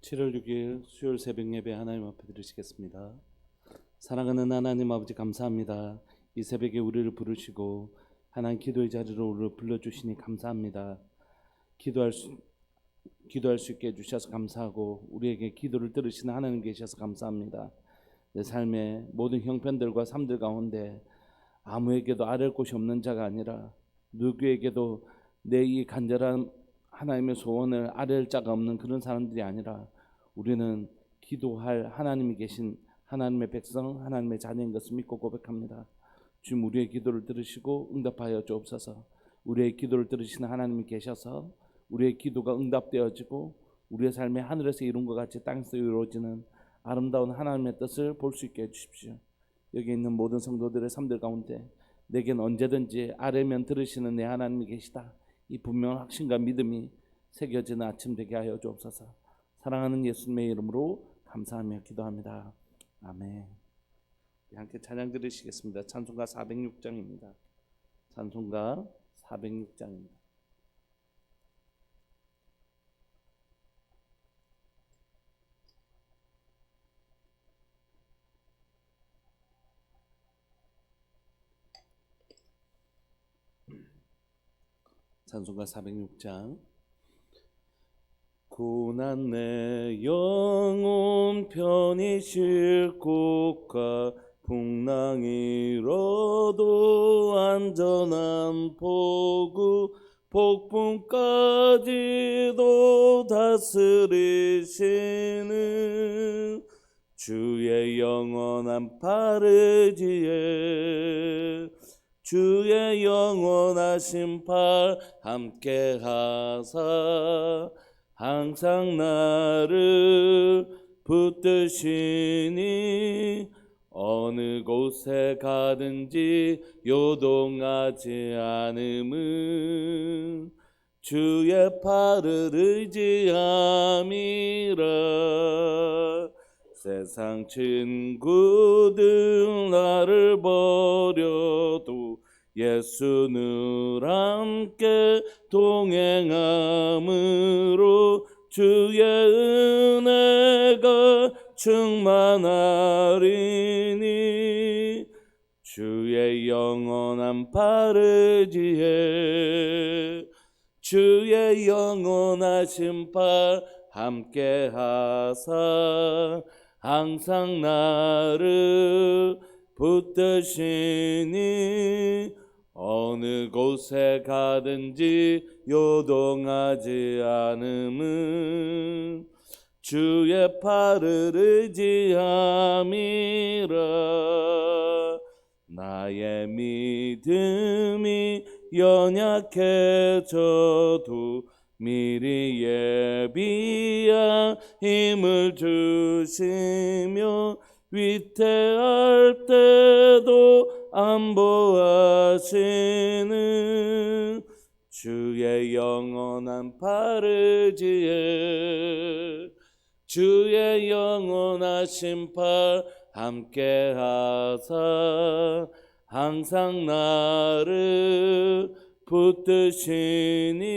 7월 6일 수요일 새벽 예배 하나님 앞에 드리시겠습니다. 사랑하는 하나님 아버지 감사합니다. 이 새벽에 우리를 부르시고 하나님 기도의 자리로 우리를 불러주시니 감사합니다. 기도할 수 있게 해주셔서 감사하고 우리에게 기도를 들으시는 하나님 계셔서 감사합니다. 내 삶의 모든 형편들과 삶들 가운데 아무에게도 아랠 곳이 없는 자가 아니라 누구에게도 내 이 간절한 하나님의 소원을 아랠 자가 없는 그런 사람들이 아니라 우리는 기도할 하나님이 계신 하나님의 백성, 하나님의 자녀인 것을 믿고 고백합니다. 주님, 우리의 기도를 들으시고 응답하여 주옵소서. 우리의 기도를 들으시는 하나님이 계셔서 우리의 기도가 응답되어지고 우리의 삶이 하늘에서 이룬 것 같이 땅에서 이루어지는 아름다운 하나님의 뜻을 볼 수 있게 해주십시오. 여기 있는 모든 성도들의 삶들 가운데 내겐 언제든지 아뢰면 들으시는 내 하나님이 계시다, 이 분명한 확신과 믿음이 새겨지는 아침 되게 하여 주옵소서. 사랑하는 예수님의 이름으로 감사하며 기도합니다. 아멘. 함께 찬양 들으시겠습니다. 찬송가 406장입니다. 찬송가 406장입니다. 찬송가 406장. 고난 내 영혼 편히 쉴 곳과 풍랑이로도 안전한 포구, 폭풍까지도 다스리시는 주의 영원한 팔의지에 주의 영원하신 팔 함께 하사 항상 나를 붙드시니 어느 곳에 가든지 요동하지 않음은 주의 팔을 의지함이라. 세상 친구들 나를 버려도 예수 늘 함께 동행함으로 주의 은혜가 충만하리니 주의 영원한 팔의지에 주의 영원하신 팔 함께 하사 항상 나를 붙드시니 어느 곳에 가든지 요동하지 않음은 주의 팔을 의지함이라. 나의 믿음이 연약해져도 미리 예비한 힘을 주시며 위태할 때도 안보하시는 주의 영원한 팔의지에 주의 영원하신 팔 함께 하사 항상 나를 붙드시니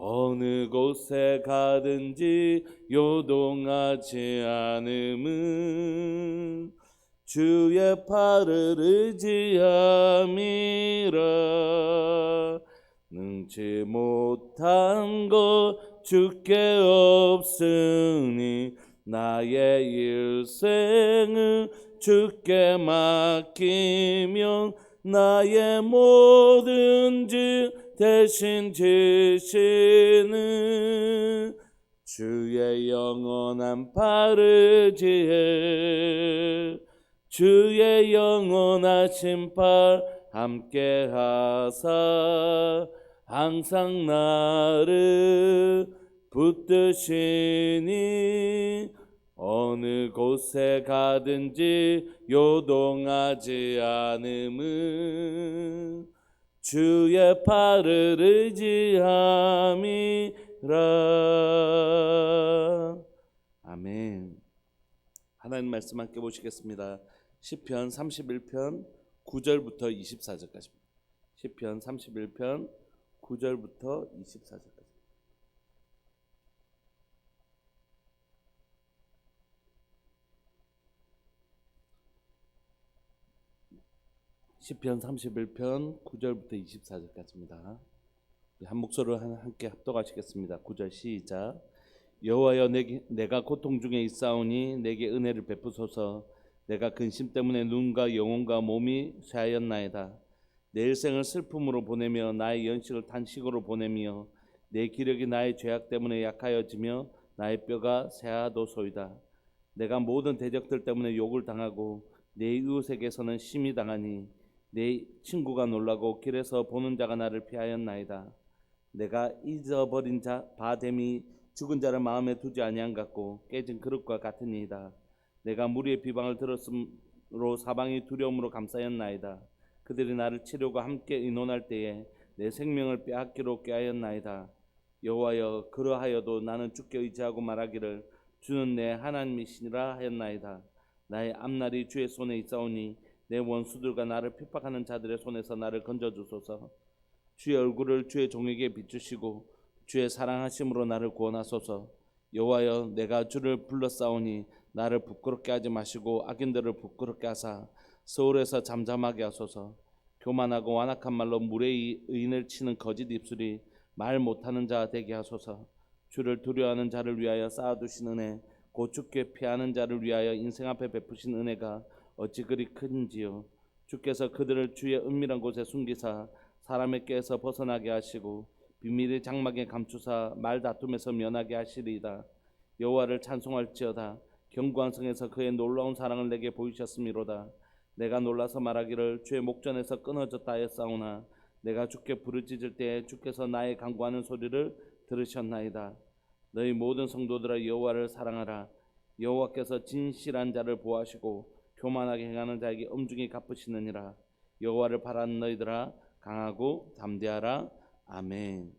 어느 곳에 가든지 요동하지 않음은 주의 팔을 의지함이라. 능치 못한 것 주께 없으니 나의 일생을 주께 맡기면 나의 모든 질 대신 지시는 주의 영원한 팔의지에 주의 영원하신 팔 함께 하사 항상 나를 붙드시니 어느 곳에 가든지 요동하지 않음은 주의 팔을 의지함이라. 아멘. 하나님 말씀 함께 보시겠습니다. 시편 31편 9절부터 24절까지입니다. 시편 31편 9절부터 24절까지. 시편 31편 9절부터 24절까지입니다. 한 목소리로 함께 합독하시겠습니다. 9절 시작. 여호와여, 내가 고통 중에 있사오니 내게 은혜를 베푸소서. 내가 근심 때문에 눈과 영혼과 몸이 쇠하였나이다. 내 일생을 슬픔으로 보내며 나의 연식을 탄식으로 보내며 내 기력이 나의 죄악 때문에 약하여지며 나의 뼈가 쇠하도소이다. 내가 모든 대적들 때문에 욕을 당하고 내 이웃에게서는 심히 당하니 내 친구가 놀라고 길에서 보는 자가 나를 피하였나이다. 내가 잊어버린 바됨이 죽은 자를 마음에 두지 아니한 같고 깨진 그릇과 같으니이다. 내가 무리의 비방을 들었으므로 사방이 두려움으로 감싸였나이다. 그들이 나를 치려고 함께 의논할 때에 내 생명을 빼앗기로 꾀하였나이다. 여호와여, 그러하여도 나는 주께 의지하고 말하기를 주는 내 하나님이시니라 하였나이다. 나의 앞날이 주의 손에 있사오니 내 원수들과 나를 핍박하는 자들의 손에서 나를 건져주소서. 주의 얼굴을 주의 종에게 비추시고 주의 사랑하심으로 나를 구원하소서. 여호와여, 내가 주를 불러싸오니 나를 부끄럽게 하지 마시고 악인들을 부끄럽게 하사 서울에서 잠잠하게 하소서. 교만하고 완악한 말로 무례히 의인을 치는 거짓 입술이 말 못하는 자 되게 하소서. 주를 두려워하는 자를 위하여 쌓아두신 은혜, 곧 주께 피하는 자를 위하여 인생 앞에 베푸신 은혜가 어찌 그리 큰지요. 주께서 그들을 주의 은밀한 곳에 숨기사 사람의 꾀에서 벗어나게 하시고 비밀의 장막에 감추사 말다툼에서 면하게 하시리이다. 여호와를 찬송할지어다. 견고한 성에서 그의 놀라운 사랑을 내게 보이셨음이로다. 내가 놀라서 말하기를 주의 목전에서 끊어졌다 하였사오나 내가 주께 부르짖을 때에 주께서 나의 간구하는 소리를 들으셨나이다. 너희 모든 성도들아, 여호와를 사랑하라. 여호와께서 진실한 자를 보호하시고 교만하게 행하는 자에게 엄중히 갚으시느니라. 여호와를 바라는 너희들아, 강하고 담대하라. 아멘.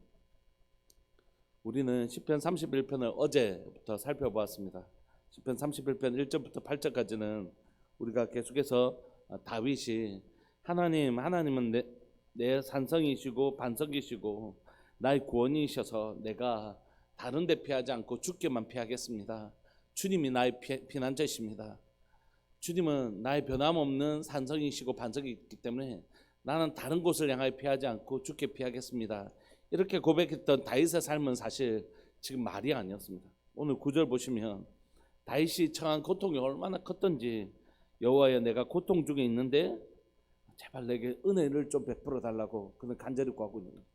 우리는 시편 31편을 어제부터 살펴보았습니다. 시편 31편 1절부터 8절까지는 우리가 계속해서 다윗이 하나님은 내 산성이시고 반석이시고 나의 구원이셔서 내가 다른 데 피하지 않고 주께만 피하겠습니다. 주님이 나의 피난처이십니다. 주님은 나의 변함없는 산성이시고 반석이 있기 때문에 나는 다른 곳을 향하여 피하지 않고 주께 피하겠습니다. 이렇게 고백했던 다윗의 삶은 사실 지금 말이 아니었습니다. 오늘 9절 보시면 다윗이 처한 고통이 얼마나 컸던지, 여호와여, 내가 고통 중에 있는데 제발 내게 은혜를 좀 베풀어 달라고 그는 간절히 구하고 있는 거예요.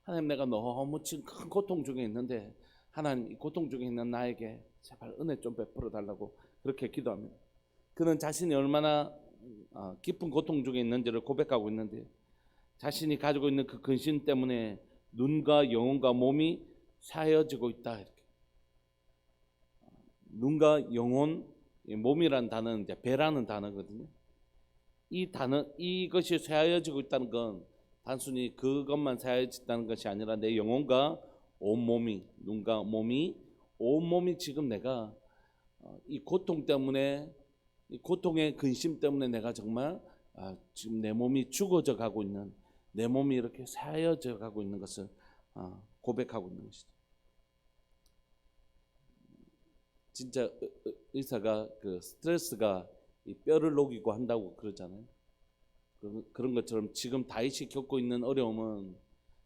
하나님, 내가 너무 지금 큰 고통 중에 있는데 하나님, 이 고통 중에 있는 나에게 제발 은혜 좀 베풀어 달라고 그렇게 기도합니다. 그는 자신이 얼마나 깊은 고통 중에 있는지를 고백하고 있는데, 자신이 가지고 있는 그 근심 때문에 눈과 영혼과 몸이 쇠하여지고 있다. 이렇게. 눈과 영혼, 몸이란 단어는 이제 배라는 단어거든요. 이 단어, 이것이 쇠하여지고 있다는 건 단순히 그것만 쇠하여졌다는 것이 아니라 내 영혼과 온몸이, 눈과 몸이, 온몸이 지금 내가 이 고통 때문에, 이 고통의 근심 때문에 내가 정말 지금 내 몸이 죽어져 가고 있는, 내 몸이 이렇게 쇠하여져 가고 있는 것을 고백하고 있는 것이죠. 진짜 의사가 그 스트레스가 이 뼈를 녹이고 한다고 그러잖아요. 그런 것처럼 지금 다윗이 겪고 있는 어려움은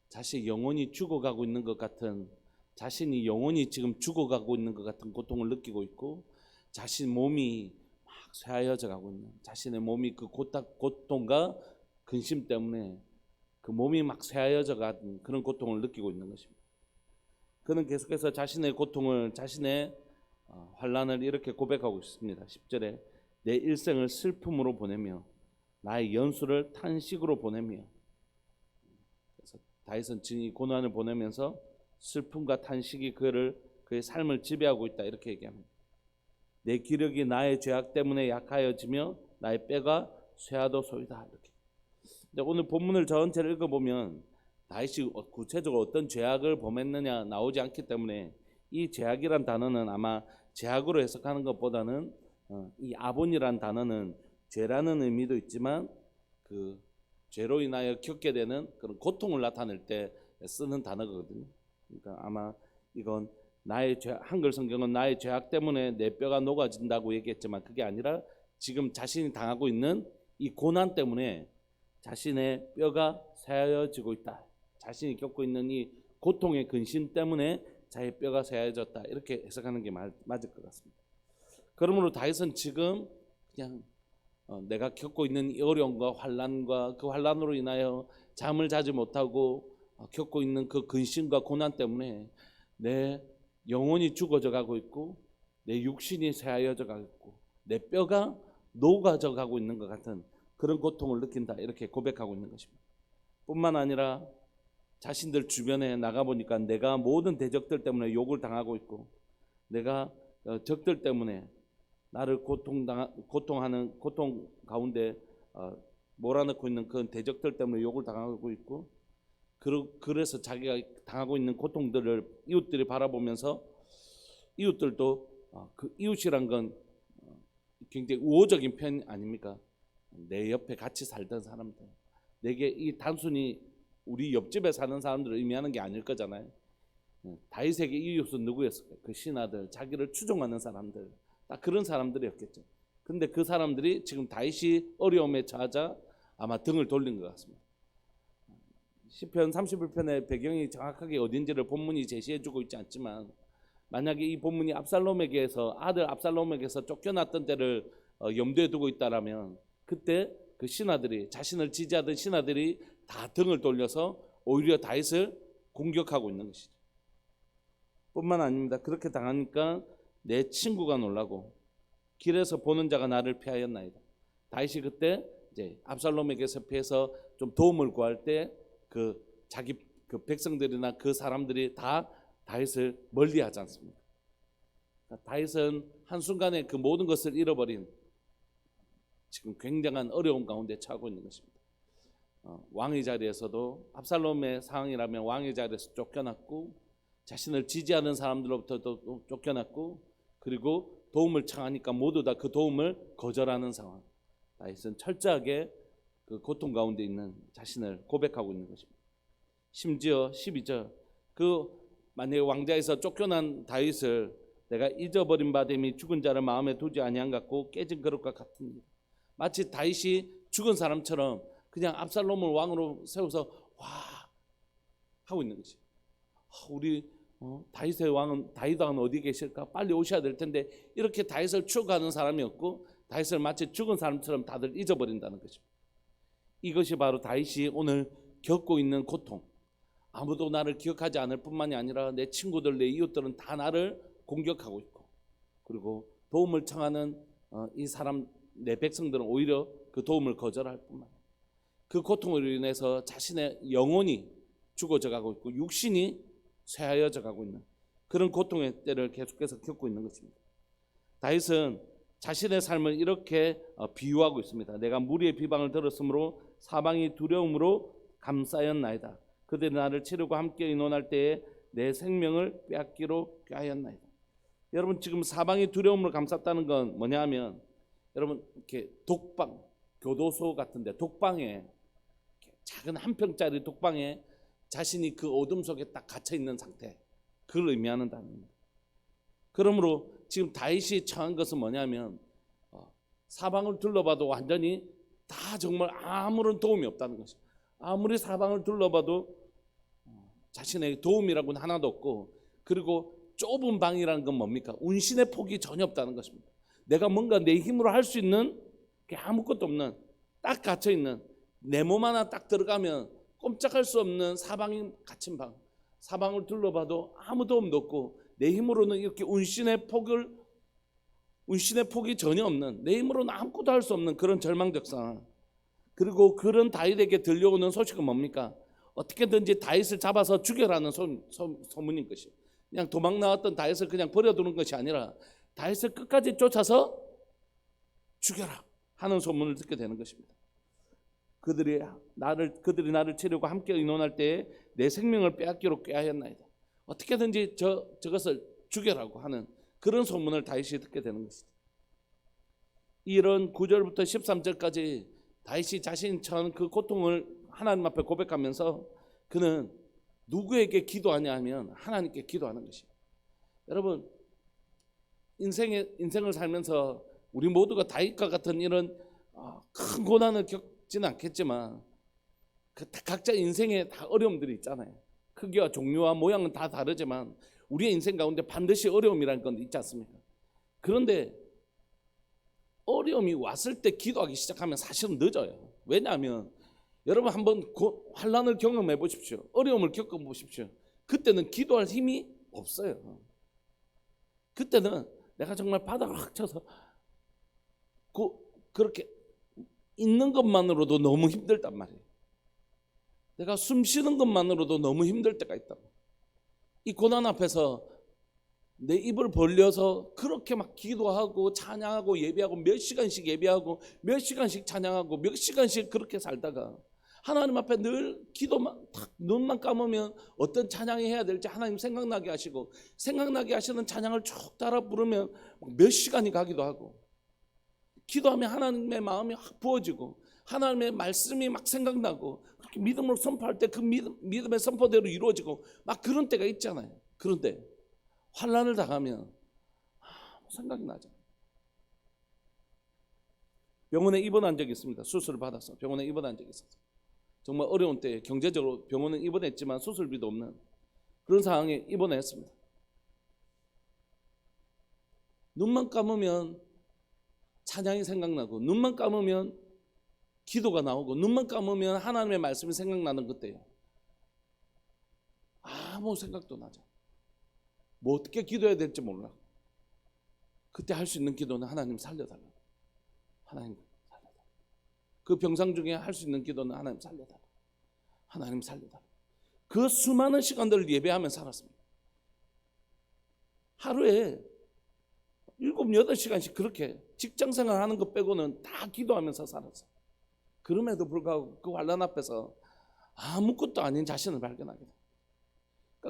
자신의 영혼이 죽어가고 있는 것 같은, 자신이 영혼이 지금 죽어가고 있는 것 같은 고통을 느끼고 있고, 자신 몸이 막 쇠하여져 가고 있는, 자신의 몸이 그 고통과 근심 때문에 그 몸이 막 쇠하여져 가는 그런 고통을 느끼고 있는 것입니다. 그는 계속해서 자신의 고통을, 자신의 환난을 이렇게 고백하고 있습니다. 10절에 내 일생을 슬픔으로 보내며 나의 연수를 탄식으로 보내며, 그래서 다윗은 지금 이 고난을 보내면서 슬픔과 탄식이 그의 삶을 지배하고 있다, 이렇게 얘기합니다. 내 기력이 나의 죄악 때문에 약하여지며 나의 뼈가 쇠하도소이다, 이렇게. 근데 오늘 본문을 전체를 읽어보면 다윗이 구체적으로 어떤 죄악을 범했느냐 나오지 않기 때문에 이 죄악이란 단어는 아마 죄악으로 해석하는 것보다는 이 아본이란 단어는 죄라는 의미도 있지만 그 죄로 인하여 겪게 되는 그런 고통을 나타낼 때 쓰는 단어거든요. 그러니까 아마 이건 나의 죄, 한글 성경은 나의 죄악 때문에 내 뼈가 녹아진다고 얘기했지만 그게 아니라 지금 자신이 당하고 있는 이 고난 때문에 자신의 뼈가 쇠하여지고 있다. 자신이 겪고 있는 이 고통의 근심 때문에 자기 뼈가 쇠하여졌다. 이렇게 해석하는 게 맞을 것 같습니다. 그러므로 다윗은 지금 그냥 내가 겪고 있는 이 어려움과 환난과 그 환난으로 인하여 잠을 자지 못하고 겪고 있는 그 근심과 고난 때문에 내 영혼이 죽어져 가고 있고 내 육신이 쇠하여져 가고 있고 내 뼈가 녹아져 가고 있는 것 같은 그런 고통을 느낀다. 이렇게 고백하고 있는 것입니다. 뿐만 아니라 자신들 주변에 나가보니까 내가 모든 대적들 때문에 욕을 당하고 있고 내가 적들 때문에 나를 고통 가운데 몰아넣고 있는 그런 대적들 때문에 욕을 당하고 있고 그래서 자기가 당하고 있는 고통들을 이웃들이 바라보면서 이웃들도 그 이웃이란 건 굉장히 우호적인 편 아닙니까? 내 옆에 같이 살던 사람들, 내게 이 단순히 우리 옆집에 사는 사람들을 의미하는 게 아닐 거잖아요. 다윗에게 이웃은 누구였을까요? 그 신하들, 자기를 추종하는 사람들, 딱 그런 사람들이었겠죠. 근데 그 사람들이 지금 다윗이 어려움에 처하자 아마 등을 돌린 것 같습니다. 시편 31편의 배경이 정확하게 어딘지를 본문이 제시해주고 있지 않지만 만약에 이 본문이 압살롬에게서 아들 압살롬에게서 쫓겨났던 때를 염두에 두고 있다라면 그때 그 신하들이 자신을 지지하던 신하들이 다 등을 돌려서 오히려 다윗을 공격하고 있는 것이죠. 뿐만 아닙니다. 그렇게 당하니까 내 친구가 놀라고 길에서 보는 자가 나를 피하였나이다. 다윗이 그때 이제 압살롬에게서 피해서 좀 도움을 구할 때 그 자기 그 백성들이나 그 사람들이 다 다윗을 멀리하지 않습니다. 그러니까 다윗은 한순간에 그 모든 것을 잃어버린 지금 굉장한 어려움 가운데 처하고 있는 것입니다. 왕의 자리에서도 압살롬의 상황이라면 왕의 자리에서 쫓겨났고 자신을 지지하는 사람들로부터도 쫓겨났고 그리고 도움을 청하니까 모두 다 그 도움을 거절하는 상황. 다윗은 철저하게 그 고통 가운데 있는 자신을 고백하고 있는 것입니다. 심지어 12절 그 만약에 왕자에서 쫓겨난 다윗을 내가 잊어버린 바 됨이 죽은 자를 마음에 두지 아니한 같고 깨진 그릇과 같으니 마치 다윗이 죽은 사람처럼 그냥 압살롬을 왕으로 세워서 와 하고 있는 것이. 우리 다윗의 왕은 다윗 왕은 어디 계실까? 빨리 오셔야 될 텐데 이렇게 다윗을 추억하는 사람이었고 다윗을 마치 죽은 사람처럼 다들 잊어버린다는 것입니다. 이것이 바로 다윗이 오늘 겪고 있는 고통. 아무도 나를 기억하지 않을 뿐만이 아니라 내 친구들, 내 이웃들은 다 나를 공격하고 있고 그리고 도움을 청하는 이 사람, 내 백성들은 오히려 그 도움을 거절할 뿐만 아니라 그 고통으로 인해서 자신의 영혼이 죽어져 가고 있고 육신이 쇠하여져 가고 있는 그런 고통의 때를 계속해서 겪고 있는 것입니다. 다윗은 자신의 삶을 이렇게 비유하고 있습니다. 내가 무리의 비방을 들었으므로 사방이 두려움으로 감싸였나이다. 그들이 나를 치르고 함께 의논할 때에 내 생명을 빼앗기로 꾀하였나이다. 여러분 지금 사방이 두려움으로 감쌌다는 건 뭐냐 하면 여러분 이렇게 독방, 교도소 같은데 독방에 작은 한 평짜리 독방에 자신이 그 어둠 속에 딱 갇혀 있는 상태, 그걸 의미하는 단어입니다. 그러므로 지금 다윗이 처한 것은 뭐냐면 사방을 둘러봐도 완전히 다 정말 아무런 도움이 없다는 것이죠. 아무리 사방을 둘러봐도 자신의 도움이라고는 하나도 없고 그리고 좁은 방이라는 건 뭡니까? 운신의 폭이 전혀 없다는 것입니다. 내가 뭔가 내 힘으로 할 수 있는 게 아무것도 없는 딱 갇혀있는 내 몸 하나 딱 들어가면 꼼짝할 수 없는 사방이 갇힌 방, 사방을 둘러봐도 아무 도움도 없고 내 힘으로는 이렇게 운신의 폭이 전혀 없는 내 힘으로는 아무것도 할 수 없는 그런 절망적 상황. 그리고 그런 다윗에게 들려오는 소식은 뭡니까? 어떻게든지 다윗을 잡아서 죽여라는 소문인 것이에요. 그냥 도망 나왔던 다윗을 그냥 버려두는 것이 아니라 다윗을 끝까지 쫓아서 죽여라 하는 소문을 듣게 되는 것입니다. 그들이 나를 치려고 함께 의논할 때에 내 생명을 빼앗기로 꾀하였나이다. 어떻게든지 저것을 죽여라고 하는 그런 소문을 다윗이 듣게 되는 것이죠. 이런 9절부터 13절까지 다윗이 자신이 처한 그 고통을 하나님 앞에 고백하면서 그는 누구에게 기도하냐 하면 하나님께 기도하는 것이에요. 여러분 인생을 살면서 우리 모두가 다윗과 같은 이런 큰 고난을 겪지는 않겠지만 각자 인생에 다 어려움들이 있잖아요. 크기와 종류와 모양은 다 다르지만 우리의 인생 가운데 반드시 어려움이라는 건 있지 않습니까? 그런데 어려움이 왔을 때 기도하기 시작하면 사실은 늦어요. 왜냐하면 여러분 한번 환난을 경험해 보십시오. 어려움을 겪어 보십시오. 그때는 기도할 힘이 없어요. 그때는 내가 정말 바닥을 확 쳐서 그렇게 있는 것만으로도 너무 힘들단 말이에요. 내가 숨 쉬는 것만으로도 너무 힘들 때가 있다. 이 고난 앞에서 내 입을 벌려서 그렇게 막 기도하고 찬양하고 예배하고 몇 시간씩 예배하고 몇 시간씩 찬양하고 몇 시간씩 그렇게 살다가 하나님 앞에 늘 기도만 탁 눈만 감으면 어떤 찬양이 해야 될지 하나님 생각나게 하시고 생각나게 하시는 찬양을 쭉 따라 부르면 몇 시간이 가기도 하고 기도하면 하나님의 마음이 확 부어지고 하나님의 말씀이 막 생각나고 그렇게 믿음으로 선포할 때 그 믿음의 선포대로 이루어지고 막 그런 때가 있잖아요. 그런데 환난을 당하면 생각이 나죠. 병원에 입원한 적이 있습니다. 수술을 받아서 병원에 입원한 적이 있었어요. 정말 어려운 때 경제적으로 병원에 입원했지만 수술비도 없는 그런 상황에 입원했습니다. 눈만 감으면 찬양이 생각나고 눈만 감으면 기도가 나오고 눈만 감으면 하나님의 말씀이 생각나는 그때예요. 아무 생각도 나죠. 뭐 어떻게 기도해야 될지 몰라. 그때 할 수 있는 기도는 하나님 살려달라고. 하나님 살려달라고. 그 병상 중에 할 수 있는 기도는 하나님 살려달라고. 하나님 살려달라고. 그 수많은 시간들을 예배하며 살았습니다. 하루에 7, 8시간씩 그렇게 직장생활 하는 것 빼고는 다 기도하면서 살았어요. 그럼에도 불구하고 그 환난 앞에서 아무것도 아닌 자신을 발견하게 돼요.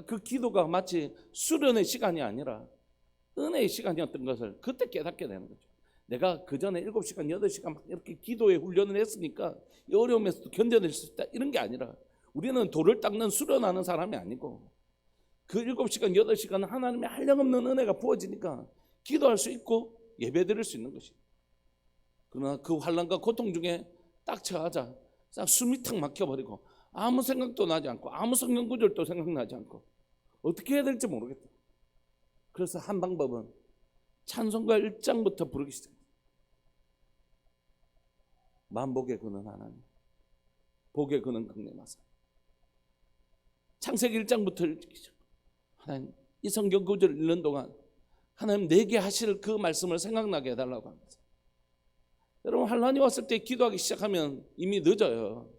그 기도가 마치 수련의 시간이 아니라 은혜의 시간이었던 것을 그때 깨닫게 되는 거죠. 내가 그 전에 7시간, 8시간 막 이렇게 기도에 훈련을 했으니까 이 어려움에서도 견뎌낼 수 있다 이런 게 아니라 우리는 돌을 닦는 수련하는 사람이 아니고 그 7시간, 8시간 하나님의 한량없는 은혜가 부어지니까 기도할 수 있고 예배드릴 수 있는 것이에요. 그러나 그 환난과 고통 중에 딱 처하자 싹 숨이 탁 막혀버리고 아무 생각도 나지 않고 아무 성경 구절도 생각나지 않고 어떻게 해야 될지 모르겠다. 그래서 한 방법은 찬송가 1장부터 부르기 시작합니다. 만복의 근원 하나님, 복의 근원 강림하사. 창세기 1장부터 읽기 시작. 하나님 이 성경 구절을 읽는 동안 하나님 내게 하실 그 말씀을 생각나게 해달라고 합니다. 여러분 환난이 왔을 때 기도하기 시작하면 이미 늦어요.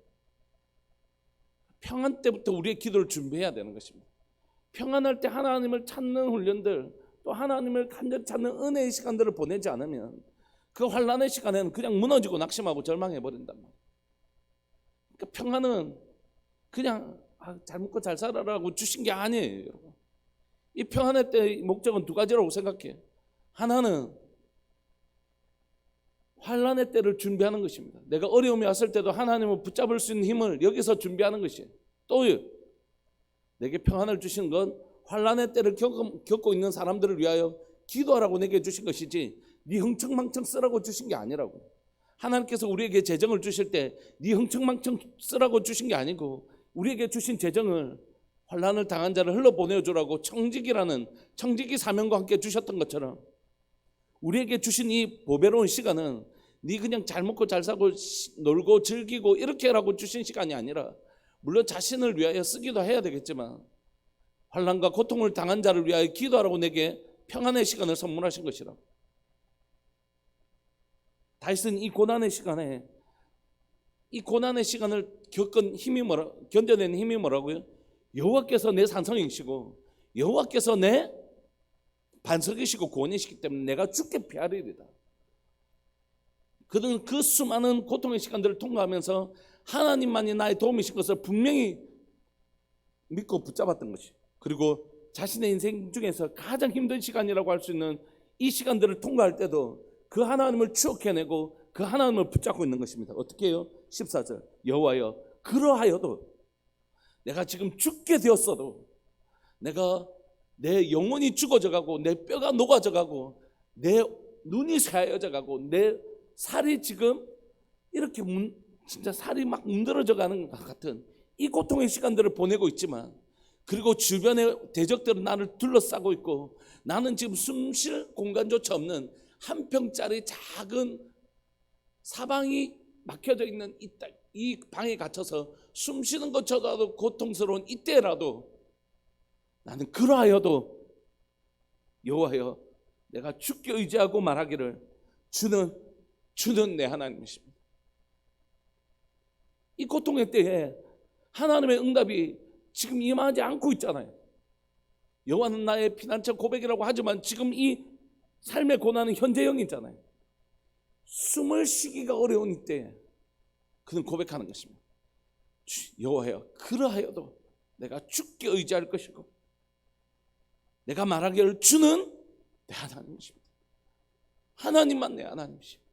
평안 때부터 우리의 기도를 준비해야 되는 것입니다. 평안할 때 하나님을 찾는 훈련들 또 하나님을 간절히 찾는 은혜의 시간들을 보내지 않으면 그 환난의 시간에는 그냥 무너지고 낙심하고 절망해버린단 말이에요. 그러니까 평안은 그냥 잘 먹고 잘 살아라고 주신 게 아니에요. 여러분. 이 평안의 때의 목적은 두 가지라고 생각해요. 하나는 환난의 때를 준비하는 것입니다. 내가 어려움이 왔을 때도 하나님을 붙잡을 수 있는 힘을 여기서 준비하는 것이에요. 또요. 내게 평안을 주신 건 환난의 때를 겪고 있는 사람들을 위하여 기도하라고 내게 주신 것이지 네 흥청망청 쓰라고 주신 게 아니라고. 하나님께서 우리에게 재정을 주실 때 네 흥청망청 쓰라고 주신 게 아니고 우리에게 주신 재정을 환난을 당한 자를 흘러보내주라고 청지기 사명과 함께 주셨던 것처럼 우리에게 주신 이 보배로운 시간은 네 그냥 잘 먹고 잘 사고 놀고 즐기고 이렇게 하라고 주신 시간이 아니라 물론 자신을 위하여 쓰기도 해야 되겠지만 환난과 고통을 당한 자를 위하여 기도하라고 내게 평안의 시간을 선물하신 것이라고. 다윗은 이 고난의 시간을 견뎌낸 힘이 뭐라고요? 여호와께서 내 산성이시고 여호와께서 내 반석이시고 구원이시기 때문에 내가 죽게 피하리이다. 그는 그 수많은 고통의 시간들을 통과하면서 하나님만이 나의 도움이신 것을 분명히 믿고 붙잡았던 것이. 그리고 자신의 인생 중에서 가장 힘든 시간이라고 할 수 있는 이 시간들을 통과할 때도 그 하나님을 추억해내고 그 하나님을 붙잡고 있는 것입니다. 어떻게 해요? 14절 여호와여 그러하여도 내가 지금 죽게 되었어도 내가 내 영혼이 죽어져가고 내 뼈가 녹아져가고 내 눈이 새하여져가고 내 살이 지금 이렇게 진짜 살이 막 움들어져 가는 것 같은 이 고통의 시간들을 보내고 있지만, 그리고 주변의 대적들은 나를 둘러싸고 있고, 나는 지금 숨 쉴 공간조차 없는 한 평짜리 작은 사방이 막혀져 있는 이 방에 갇혀서 숨 쉬는 것조차도 고통스러운 이때라도 나는 그러하여도 여호와여, 내가 주께 의지하고 말하기를 주는 내 하나님이십니다. 이 고통의 때에 하나님의 응답이 지금 임하지 않고 있잖아요. 여호와는 나의 피난처 고백이라고 하지만 지금 이 삶의 고난은 현재형이잖아요. 숨을 쉬기가 어려운 이때에 그는 고백하는 것입니다. 여호와여, 그러하여도 내가 주께 의지할 것이고 내가 말하기를 주는 내 하나님이십니다. 하나님만 내 하나님이십니다.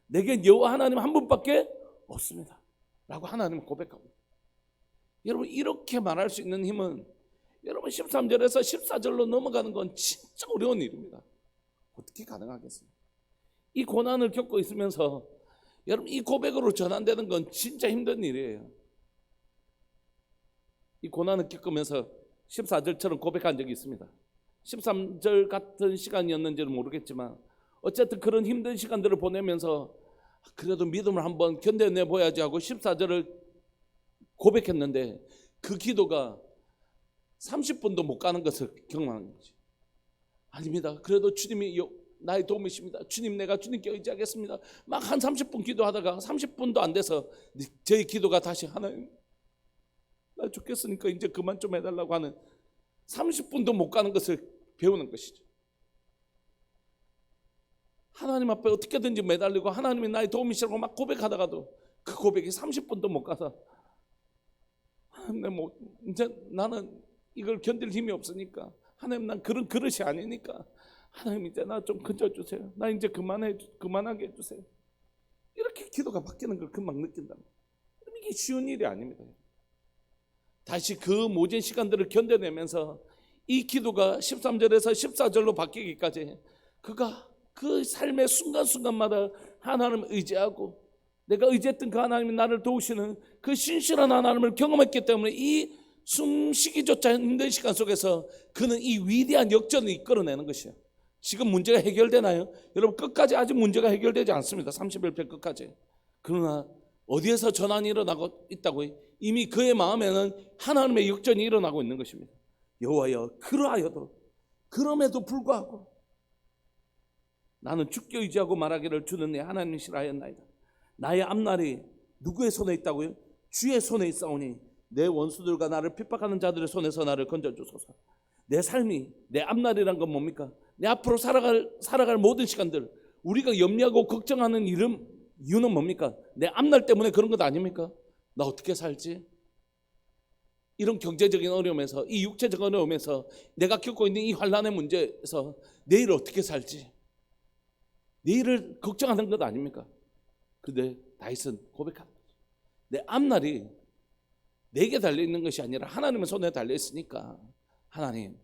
내겐 여호와 하나님 한 분밖에 없습니다 라고 하나님은 고백하고, 여러분 이렇게 말할 수 있는 힘은 여러분 13절에서 14절로 넘어가는 건 진짜 어려운 일입니다. 어떻게 가능하겠어요? 이 고난을 겪고 있으면서 여러분 이 고백으로 전환되는 건 진짜 힘든 일이에요. 이 고난을 겪으면서 14절처럼 고백한 적이 있습니다. 13절 같은 시간이었는지는 모르겠지만 어쨌든 그런 힘든 시간들을 보내면서 그래도 믿음을 한번 견뎌내 보야지 하고 14절을 고백했는데 그 기도가 30분도 못 가는 것을 경험하는 거지. 아닙니다. 그래도 주님이 나의 도움이십니다. 주님, 내가 주님께 의지하겠습니다. 막 한 30분 기도하다가 30분도 안 돼서 저희 기도가 다시 하나님, 나 죽겠으니까 이제 그만 좀 해달라고 하는 30분도 못 가는 것을 배우는 것이죠. 하나님 앞에 어떻게든지 매달리고 하나님이 나의 도움이시라고 막 고백하다가도 그 고백이 30분도 못 가서 하나님, 이제 나는 이걸 견딜 힘이 없으니까 하나님, 난 그런 그릇이 아니니까 하나님 이제 나 좀 건져주세요. 나 이제 그만하게 해주세요. 이렇게 기도가 바뀌는 걸 금방 느낀다. 이게 쉬운 일이 아닙니다. 다시 그 모진 시간들을 견뎌내면서 이 기도가 13절에서 14절로 바뀌기까지 그가 그 삶의 순간순간마다 하나님을 의지하고 내가 의지했던 그 하나님이 나를 도우시는 그 신실한 하나님을 경험했기 때문에 이 숨쉬기조차 힘든 시간 속에서 그는 이 위대한 역전을 이끌어내는 것이에요. 지금 문제가 해결되나요? 여러분 끝까지 아직 문제가 해결되지 않습니다. 31편 끝까지. 그러나 어디에서 전환이 일어나고 있다고요? 이미 그의 마음에는 하나님의 역전이 일어나고 있는 것입니다. 여호와여, 그러하여도 그럼에도 불구하고 나는 주께 의지하고 말하기를 주는 내 하나님이시라 하였나이다. 나의 앞날이 누구의 손에 있다고요? 주의 손에 있사오니 내 원수들과 나를 핍박하는 자들의 손에서 나를 건져주소서. 내 삶이, 내 앞날이란 건 뭡니까? 내 앞으로 살아갈 모든 시간들, 우리가 염려하고 걱정하는 이유는 뭡니까? 내 앞날 때문에 그런 것 아닙니까? 나 어떻게 살지? 이런 경제적인 어려움에서, 이 육체적 어려움에서, 내가 겪고 있는 이 환난의 문제에서 내일 어떻게 살지? 내일을 걱정하는 것 아닙니까? 근데 다윗은 고백하는 거죠. 내 앞날이 내게 달려있는 것이 아니라 하나님의 손에 달려있으니까 하나님,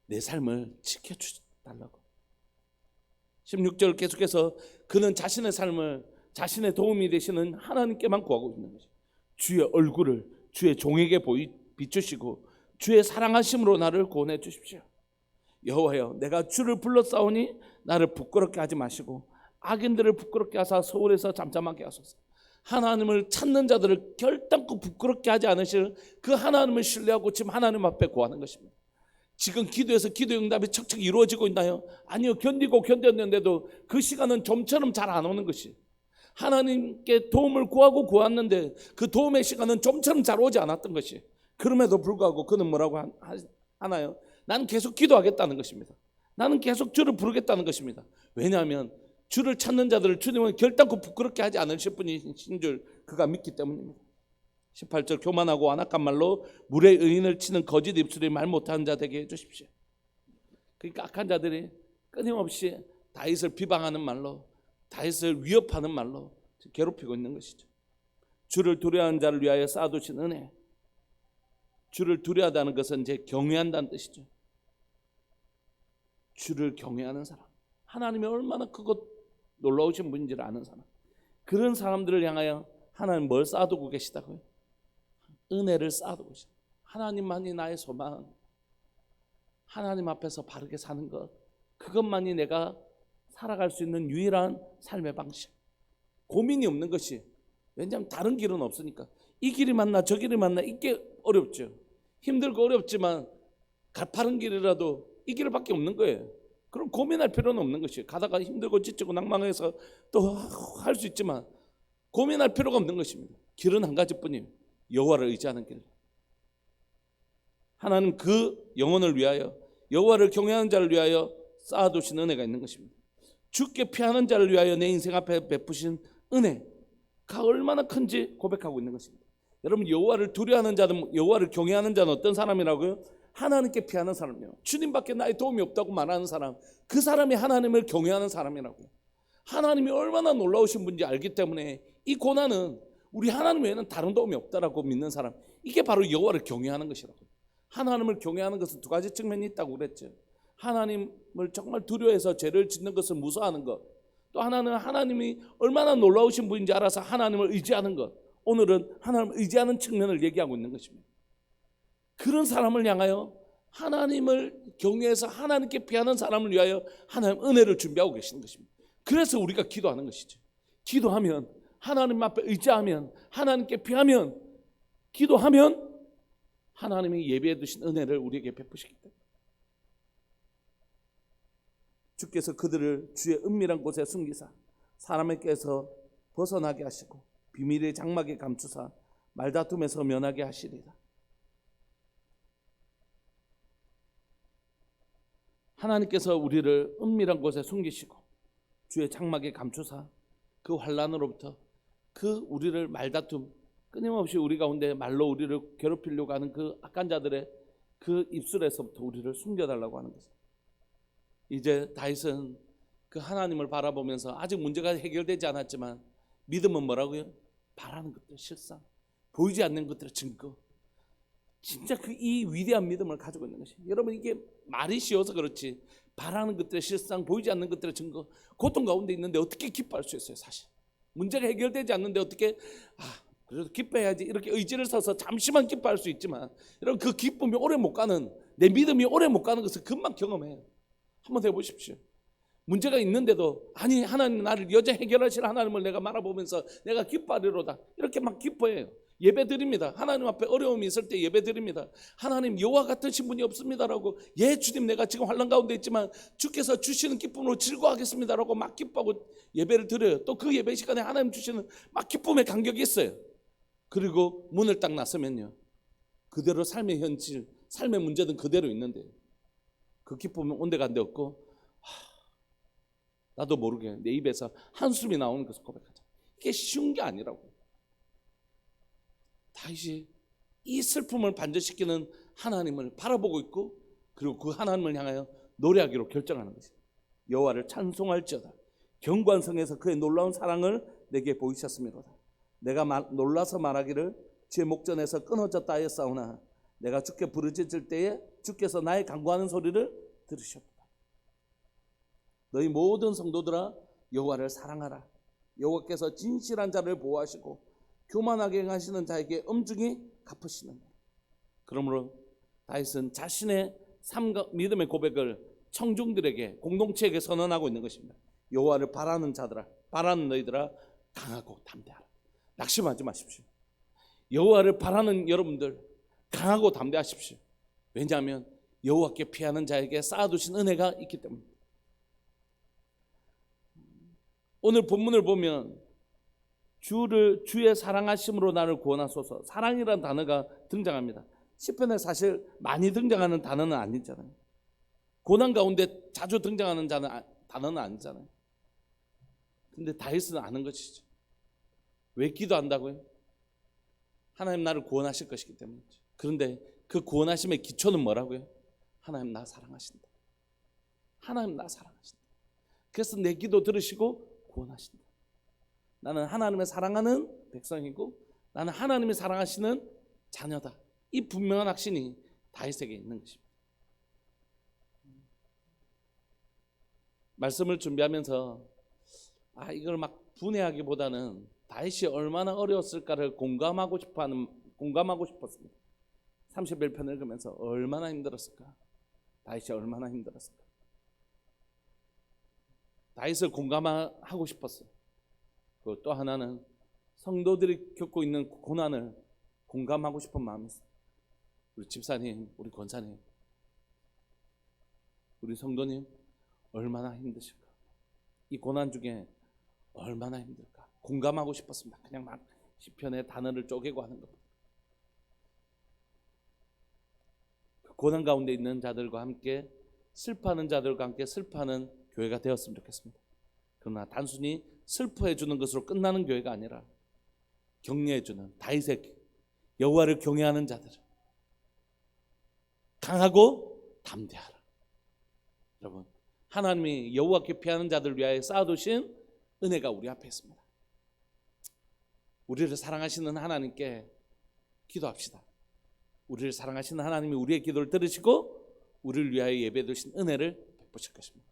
내 삶을 지켜주달라고. 16절 계속해서 그는 자신의 삶을 자신의 도움이 되시는 하나님께만 구하고 있는 거죠. 주의 얼굴을 주의 종에게 비추시고 주의 사랑하심으로 나를 구원해 주십시오. 여호와여, 내가 주를 불러싸오니 나를 부끄럽게 하지 마시고 악인들을 부끄럽게 하사 서울에서 잠잠하게 하소서. 하나님을 찾는 자들을 결단코 부끄럽게 하지 않으실 그 하나님을 신뢰하고 지금 하나님 앞에 구하는 것입니다. 지금 기도에서 기도 응답이 척척 이루어지고 있나요? 아니요. 견뎠는데도 그 시간은 좀처럼 잘 안 오는 것이, 하나님께 도움을 구하고 구했는데 그 도움의 시간은 좀처럼 잘 오지 않았던 것이, 그럼에도 불구하고 그는 뭐라고 하나요? 나는 계속 기도하겠다는 것입니다. 나는 계속 주를 부르겠다는 것입니다. 왜냐하면 주를 찾는 자들을 주님은 결단코 부끄럽게 하지 않으실 분이신 줄 그가 믿기 때문입니다. 18절 교만하고 완악한 말로 물의 의인을 치는 거짓 입술이 말 못하는 자 되게 해주십시오. 그러니까 악한 자들이 끊임없이 다윗을 비방하는 말로, 다윗을 위협하는 말로 괴롭히고 있는 것이죠. 주를 두려워하는 자를 위하여 쌓아두신 은혜. 주를 두려워하다는 것은 이제 경외한다는 뜻이죠. 주를 경외하는 사람, 하나님이 얼마나 크고 놀라우신 분인지를 아는 사람, 그런 사람들을 향하여 하나님 뭘 쌓아두고 계시다고요? 은혜를 쌓아두고 계시다. 하나님만이 나의 소망, 하나님 앞에서 바르게 사는 것, 그것만이 내가 살아갈 수 있는 유일한 삶의 방식. 고민이 없는 것이, 왜냐하면 다른 길은 없으니까. 이 길이 맞나 저 길이 맞나 이게 어렵죠. 힘들고 어렵지만 가파른 길이라도 이 길밖에 없는 거예요. 그럼 고민할 필요는 없는 것이에요. 가다가 힘들고 지치고 낭망해서 또 할 수 있지만 고민할 필요가 없는 것입니다. 길은 한 가지뿐이에요. 여호와를 의지하는 길. 하나님 그 영혼을 위하여, 여호와를 경외하는 자를 위하여 쌓아두신 은혜가 있는 것입니다. 주께 피하는 자를 위하여 내 인생 앞에 베푸신 은혜가 얼마나 큰지 고백하고 있는 것입니다. 여러분, 여호와를 두려워하는 자는, 여호와를 경외하는 자는 어떤 사람이라고요? 하나님께 피하는 사람이요. 주님밖에 나의 도움이 없다고 말하는 사람, 그 사람이 하나님을 경외하는 사람이라고요. 하나님이 얼마나 놀라우신 분인지 알기 때문에 이 고난은 우리 하나님 외에는 다른 도움이 없다라고 믿는 사람, 이게 바로 여호와를 경외하는 것이라고. 하나님을 경외하는 것은 두 가지 측면이 있다고 그랬죠. 하나님을 정말 두려워해서 죄를 짓는 것을 무서워하는 것, 또 하나는 하나님이 얼마나 놀라우신 분인지 알아서 하나님을 의지하는 것. 오늘은 하나님을 의지하는 측면을 얘기하고 있는 것입니다. 그런 사람을 향하여, 하나님을 경외해서 하나님께 피하는 사람을 위하여 하나님 은혜를 준비하고 계시는 것입니다. 그래서 우리가 기도하는 것이죠. 기도하면, 하나님 앞에 의지하면, 하나님께 피하면, 기도하면 하나님이 예비해 두신 은혜를 우리에게 베푸시기 때문에 주께서 그들을 주의 은밀한 곳에 숨기사 사람에게서 벗어나게 하시고 비밀의 장막에 감추사 말다툼에서 면하게 하시리라. 하나님께서 우리를 은밀한 곳에 숨기시고 주의 장막에 감추사 그 환난으로부터, 그 우리를 말다툼, 끊임없이 우리 가운데 말로 우리를 괴롭히려고 하는 그 악한 자들의 그 입술에서부터 우리를 숨겨달라고 하는 것입니다. 이제 다윗은 그 하나님을 바라보면서 아직 문제가 해결되지 않았지만 믿음은 뭐라고요? 바라는 것들, 실상, 보이지 않는 것들의 증거. 진짜 그 이 위대한 믿음을 가지고 있는 것이, 여러분, 이게 말이 쉬워서 그렇지 바라는 것들의 실상, 보이지 않는 것들의 증거, 고통 가운데 있는데 어떻게 기뻐할 수 있어요? 사실 문제가 해결되지 않는데 어떻게 그래도 기뻐해야지 이렇게 의지를 서서 잠시만 기뻐할 수 있지만, 여러분, 그 기쁨이 오래 못 가는, 내 믿음이 오래 못 가는 것을 금방 경험해요. 한번 해보십시오. 문제가 있는데도 아니, 하나님 나를 여전히 해결하실 하나님을 내가 바라보면서 내가 기뻐하리로다, 이렇게 막 기뻐해요. 예배 드립니다. 하나님 앞에 어려움이 있을 때 예배 드립니다. 하나님, 여호와 같으신 분이 없습니다라고, 예 주님 내가 지금 환난 가운데 있지만 주께서 주시는 기쁨으로 즐거워하겠습니다라고 막 기뻐하고 예배를 드려요. 또 그 예배 시간에 하나님 주시는 막 기쁨의 간격이 있어요. 그리고 문을 딱 나서면요, 그대로 삶의 현실, 삶의 문제는 그대로 있는데 그 기쁨은 온데간데 없고, 나도 모르게 내 입에서 한숨이 나오는 것을 고백하자. 이게 쉬운 게 아니라고. 다윗이 이 슬픔을 반전시키는 하나님을 바라보고 있고, 그리고 그 하나님을 향하여 노래하기로 결정하는 것입니다. 여호와를 찬송할지어다. 경관성에서 그의 놀라운 사랑을 내게 보이셨음이로다. 내가 놀라서 말하기를 제 목전에서 끊어졌다 하였사오나 내가 주께 부르짖을 때에 주께서 나의 간구하는 소리를 들으셨다. 너희 모든 성도들아, 여호와를 사랑하라. 여호와께서 진실한 자를 보호하시고 교만하게 행하시는 자에게 엄중히 갚으시는다. 그러므로 다윗은 자신의 삶과 믿음의 고백을 청중들에게, 공동체에게 선언하고 있는 것입니다. 여호와를 바라는 자들아, 바라는 너희들아, 강하고 담대하라. 낙심하지 마십시오. 여호와를 바라는 여러분들, 강하고 담대하십시오. 왜냐하면 여호와께 피하는 자에게 쌓아두신 은혜가 있기 때문입니다. 오늘 본문을 보면 주의 사랑하심으로 나를 구원하소서, 사랑이라는 단어가 등장합니다. 시편에 사실 많이 등장하는 단어는 아니잖아요. 고난 가운데 자주 등장하는 단어는 아니잖아요. 근데 다윗은 아는 것이죠. 왜 기도한다고요? 하나님 나를 구원하실 것이기 때문이죠. 그런데 그 구원하심의 기초는 뭐라고요? 하나님 나 사랑하신다. 하나님 나 사랑하신다. 그래서 내 기도 들으시고 구원하신다. 나는 하나님을 사랑하는 백성이고 나는 하나님이 사랑하시는 자녀다. 이 분명한 확신이 다윗에게 있는 것입니다. 말씀을 준비하면서 이걸 막 분해하기보다는 다윗이 얼마나 어려웠을까를 공감하고 싶었습니다. 31편 읽으면서 얼마나 힘들었을까? 다윗이 얼마나 힘들었을까? 다윗을 공감하고 싶었어요. 그리고 또 하나는 성도들이 겪고 있는 고난을 공감하고 싶은 마음이 있어요. 우리 집사님, 우리 권사님, 우리 성도님 얼마나 힘드실까? 이 고난 중에 얼마나 힘들까? 공감하고 싶었습니다. 그냥 막 시편의 단어를 쪼개고 하는 겁니다. 그 고난 가운데 있는 자들과 함께 슬퍼하는 자들과 함께 슬퍼하는 교회가 되었으면 좋겠습니다. 그러나 단순히 슬퍼해 주는 것으로 끝나는 교회가 아니라 격려해 주는 다윗의 여호와를 경외하는 자들, 강하고 담대하라. 여러분, 하나님이 여호와께 피하는 자들을 위하여 쌓아두신 은혜가 우리 앞에 있습니다. 우리를 사랑하시는 하나님께 기도합시다. 우리를 사랑하시는 하나님이 우리의 기도를 들으시고 우리를 위하여 예배해 두신 은혜를 베푸실 것입니다.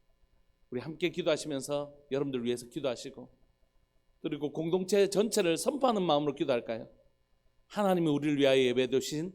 우리 함께 기도하시면서 여러분들 위해서 기도하시고, 그리고 공동체 전체를 선포하는 마음으로 기도할까요? 하나님이 우리를 위하여 예배해 두신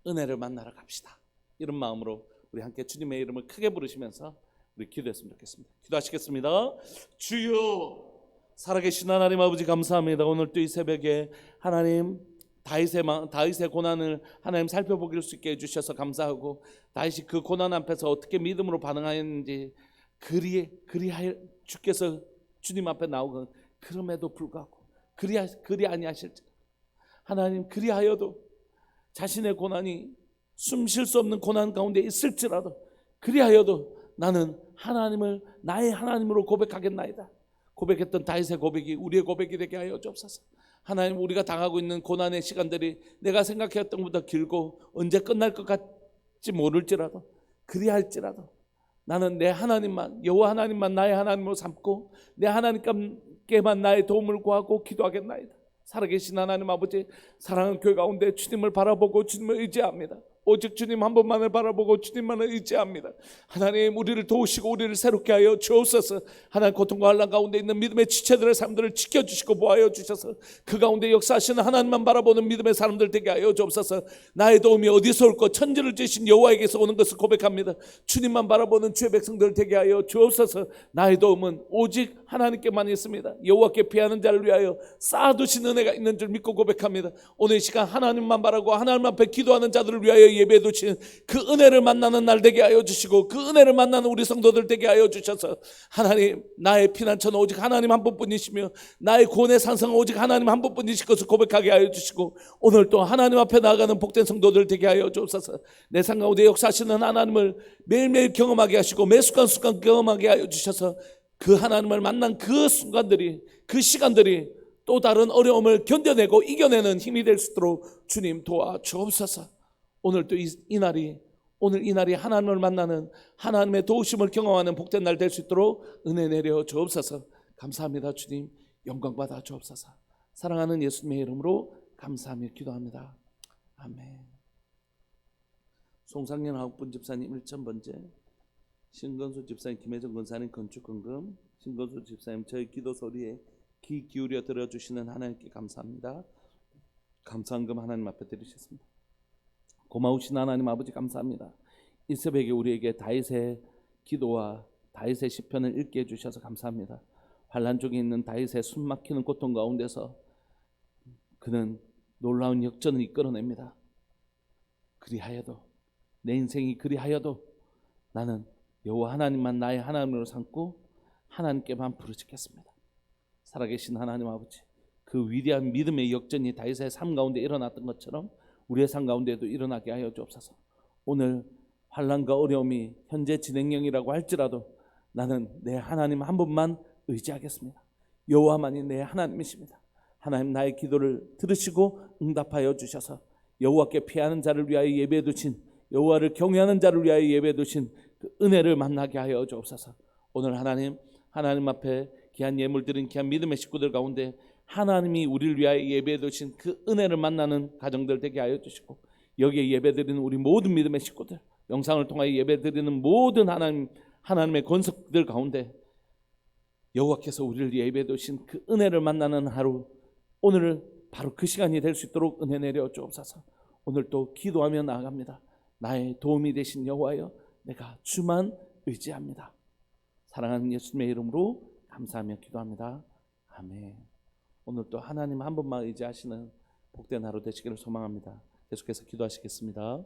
은혜를 만나러 갑시다. 이런 마음으로 우리 함께 주님의 이름을 크게 부르시면서 우리 기도했으면 좋겠습니다. 기도하시겠습니다. 주여, 살아계신 하나님 아버지 감사합니다. 오늘 또 이 새벽에 하나님 다윗의 고난을 하나님 살펴보길 수 있게 해주셔서 감사하고, 다윗이 그 고난 앞에서 어떻게 믿음으로 반응하였는지 그리하여 주께서 주님 앞에 나오고, 그럼에도 불구하고 그리 아니하실지 하나님, 그리하여도 자신의 고난이 숨 쉴 수 없는 고난 가운데 있을지라도 그리하여도 나는 하나님을 나의 하나님으로 고백하겠나이다. 고백했던 다윗의 고백이 우리의 고백이 되게 하여 주옵소서. 하나님, 우리가 당하고 있는 고난의 시간들이 내가 생각했던 것보다 길고 언제 끝날 것 같지 모를지라도, 그리할지라도 나는 내 하나님만, 여호와 하나님만 나의 하나님으로 삼고 내 하나님께만 나의 도움을 구하고 기도하겠나이다. 살아계신 하나님 아버지, 사랑하는 교회 가운데 주님을 바라보고 주님을 의지합니다. 오직 주님 한 분만을 바라보고 주님만을 의지합니다. 하나님, 우리를 도우시고 우리를 새롭게 하여 주옵소서. 하나님, 고통과 환난 가운데 있는 믿음의 지체들의 삶들을 지켜주시고 보호하여 주셔서 그 가운데 역사하시는 하나님만 바라보는 믿음의 사람들 되게 하여 주옵소서. 나의 도움이 어디서 올 것, 천지를 지으신 여호와에게서 오는 것을 고백합니다. 주님만 바라보는 주의 백성들 되게 하여 주옵소서. 나의 도움은 오직 하나님께만 있습니다. 여호와께 피하는 자를 위하여 쌓아두신 은혜가 있는 줄 믿고 고백합니다. 오늘 이 시간 하나님만 바라고 하나님 앞에 기도하는 자들을 위하여 예배해 두신 그 은혜를 만나는 날 되게 하여 주시고, 그 은혜를 만나는 우리 성도들 되게 하여 주셔서 하나님, 나의 피난처는 오직 하나님 한 분뿐이시며 나의 구원의 산성은 오직 하나님 한 분뿐이실 것을 고백하게 하여 주시고, 오늘 또 하나님 앞에 나아가는 복된 성도들 되게 하여 주옵소서. 내 삶 가운데 역사하시는 하나님을 매일매일 경험하게 하시고 매 순간순간 경험하게 하여 주셔서 그 하나님을 만난 그 순간들이, 그 시간들이 또 다른 어려움을 견뎌내고 이겨내는 힘이 될 수 있도록 주님 도와주옵소서. 오늘 또 이 날이 하나님을 만나는, 하나님의 도우심을 경험하는 복된 날 될 수 있도록 은혜 내려 주옵소서. 감사합니다. 주님, 영광 받아 주옵소서. 사랑하는 예수님의 이름으로 감사하며 기도합니다. 아멘. 송상년 하옥분 집사님 1,000번째, 신건수 집사님, 김혜정 권사님 건축헌금, 신건수 집사님 저희 기도 소리에 귀 기울여 들어주시는 하나님께 감사합니다. 감사한금 하나님 앞에 드리셨습니다. 고마우신 하나님 아버지 감사합니다. 이 새벽에 우리에게 다윗의 기도와 다윗의 시편을 읽게 해주셔서 감사합니다. 환난 중에 있는 다윗의 숨막히는 고통 가운데서 그는 놀라운 역전을 이끌어냅니다. 그리하여도, 내 인생이 그리하여도 나는 여호와 하나님만 나의 하나님으로 삼고 하나님께만 부르짖겠습니다. 살아계신 하나님 아버지, 그 위대한 믿음의 역전이 다윗의 삶 가운데 일어났던 것처럼 우리의 삶 가운데도 일어나게 하여 주옵소서. 오늘 환난과 어려움이 현재 진행형이라고 할지라도 나는 내 하나님 한 분만 의지하겠습니다. 여호와만이 내 하나님이십니다. 하나님, 나의 기도를 들으시고 응답하여 주셔서 여호와께 피하는 자를 위하여 예배해 두신, 여호와를 경외하는 자를 위하여 예배해 두신 그 은혜를 만나게 하여 주옵소서. 오늘 하나님 앞에 귀한 예물 드린 귀한 믿음의 식구들 가운데 하나님이 우리를 위하여 예배해 두신 그 은혜를 만나는 가정들 되게 하여 주시고, 여기에 예배 드리는 우리 모든 믿음의 식구들, 영상을 통하여 예배 드리는 모든 하나님의 권속들 가운데 여호와께서 우리를 예배해 두신 그 은혜를 만나는 하루 오늘 바로 그 시간이 될 수 있도록 은혜 내려 주옵소서. 오늘 또 기도하며 나아갑니다. 나의 도움이 되신 여호와여, 내가 주만 의지합니다. 사랑하는 예수님의 이름으로 감사하며 기도합니다. 아멘. 오늘 또 하나님 한 분만 의지하시는 복된 하루 되시기를 소망합니다. 계속해서 기도하시겠습니다.